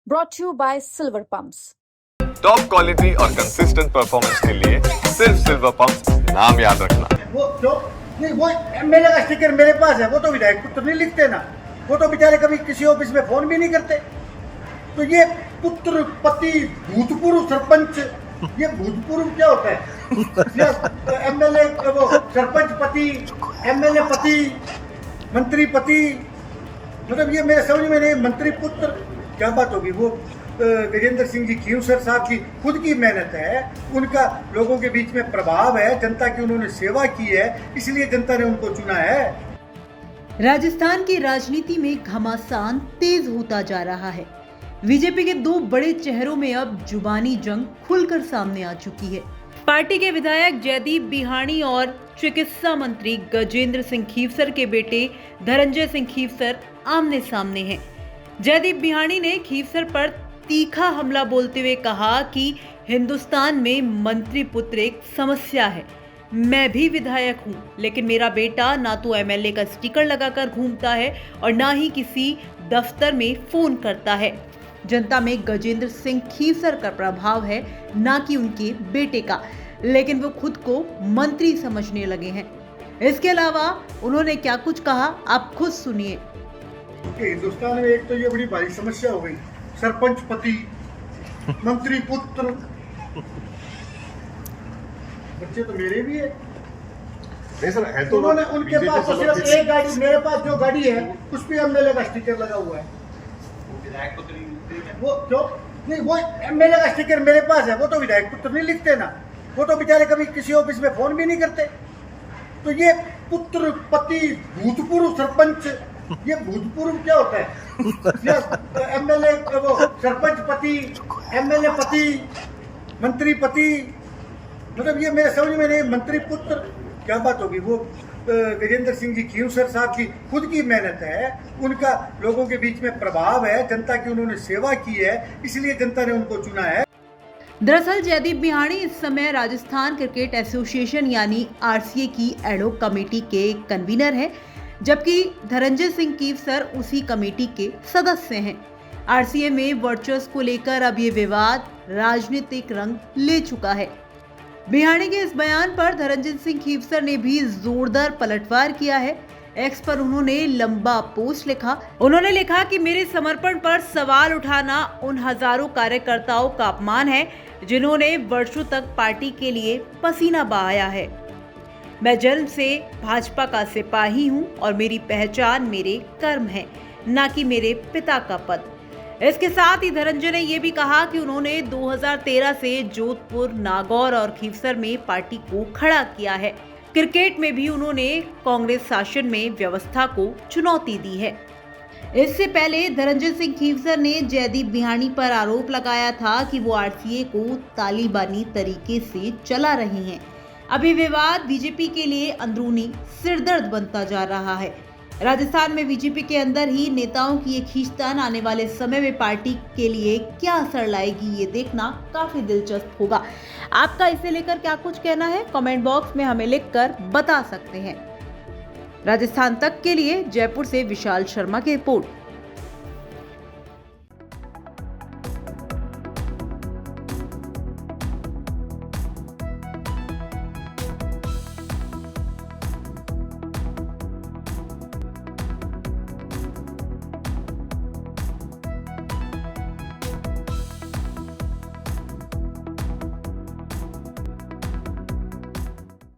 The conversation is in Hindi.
brought to you by Silver Pumps. Top quality और कंसिस्टेंट परफॉर्मेंस के लिए सिर्फ सिल्वर पंप्स नाम याद रखना। वो जो नहीं, वो एमएलए का स्टिकर मेरे पास है, वो तो विधायक पुत्र नहीं लिखते ना, वो तो बेचारे कभी किसी ऑफिस में फोन भी नहीं करते। तो ये पुत्र पति भूतपूर्व सरपंच, ये भूतपूर्व क्या होता है? एमएलए वो सरपंच पति, एमएलए पति, मंत्री पति, मतलब ये मेरे समझ में नहीं। मंत्री पुत्र क्या बात होगी? वो वीरेंद्र सिंह जी खींवसर साहब की खुद की मेहनत है, उनका लोगों के बीच में प्रभाव है, जनता की उन्होंने सेवा की है, इसलिए जनता ने उनको चुना है। राजस्थान की राजनीति में घमासान तेज होता जा रहा है। बीजेपी के दो बड़े चेहरों में अब जुबानी जंग खुलकर सामने आ चुकी है। पार्टी के विधायक जयदीप बिहाणी और चिकित्सा मंत्री गजेंद्र सिंह खींवसर के बेटे धनंजय सिंह खींवसर आमने सामने हैं। जयदीप बिहाणी ने खींवसर पर तीखा हमला बोलते हुए कहा कि हिंदुस्तान में मंत्री पुत्र एक समस्या है। मैं भी विधायक हूं, लेकिन मेरा बेटा ना तो एमएलए का स्टिकर लगाकर घूमता है और ना ही किसी दफ्तर में फोन करता है। जनता में गजेंद्र सिंह खींवसर का प्रभाव है, ना कि उनके बेटे का, लेकिन वो खुद को मंत्री समझने लगे हैं। इसके अलावा उन्होंने क्या कुछ कहा, आप खुद सुनिए। हिंदुस्तान में एक तो ये बड़ी भारी समस्या हो गई, सरपंच पति, मंत्री पुत्र। बच्चे तो मेरे भी है। नहीं सर, है तो उन्होंने उनके पास तो सिर्फ एक गाड़ी, मेरे पास जो गाड़ी है उस पे एमएलए का स्टिकर लगा हुआ है। वो जो नहीं, वो एमएलए का स्टिकर मेरे पास है, वो तो विधायक पुत्र नहीं लिखते ना, वो तो बेचारे कभी किसी ऑफिस में फोन भी नहीं करते। तो ये पुत्र पति भूतपूर्व सरपंच, ये भूतपूर्व क्या होता है? एमएलए वो सरपंच पति, एमएलए पति, मंत्री पति, मतलब ये मेरे समझ में नहीं। मंत्री पुत्र क्या बात होगी? वो वीरेंद्र सिंह जी खींवसर साहब की खुद की मेहनत है, उनका लोगों के बीच में प्रभाव है, जनता की उन्होंने सेवा की है, इसलिए जनता ने उनको चुना है। दरअसल जयदीप बिहाणी इस समय राजस्थान क्रिकेट एसोसिएशन यानी आरसीए की एडोक कमेटी के कन्वीनर हैं, जबकि धनंजय सिंह खींवसर उसी कमेटी के सदस्य हैं। आरसीए में वर्चस्व को लेकर अब ये विवाद राजनीतिक रंग ले चुका है। बिहाणी के इस बयान पर धनंजय सिंह खींवसर ने भी जोरदार पलटवार किया है। एक्स पर उन्होंने लंबा पोस्ट लिखा। उन्होंने लिखा कि मेरे समर्पण पर सवाल उठाना उन हजारों कार्यकर्ताओं का अपमान है जिन्होंने वर्षों तक पार्टी के लिए पसीना बहाया है। मैं जन्म से भाजपा का सिपाही हूं और मेरी पहचान मेरे कर्म है, ना कि मेरे पिता का पद। इसके साथ ही धनंजय ने यह भी कहा कि उन्होंने 2013 से जोधपुर, नागौर और खींवसर में पार्टी को खड़ा किया है। क्रिकेट में भी उन्होंने कांग्रेस शासन में व्यवस्था को चुनौती दी है। इससे पहले धनंजय सिंह खींवसर ने जयदीप बिहाणी पर आरोप लगाया था कि वो आरसीए को तालिबानी तरीके से चला रही हैं। अभी विवाद बीजेपी के लिए अंदरूनी सिरदर्द बनता जा रहा है। राजस्थान में बीजेपी के अंदर ही नेताओं की ये खींचतान आने वाले समय में पार्टी के लिए क्या असर लाएगी, ये देखना काफी दिलचस्प होगा। आपका इसे लेकर क्या कुछ कहना है, कमेंट बॉक्स में हमें लिखकर बता सकते हैं। राजस्थान तक के लिए जयपुर से विशाल शर्मा की रिपोर्ट।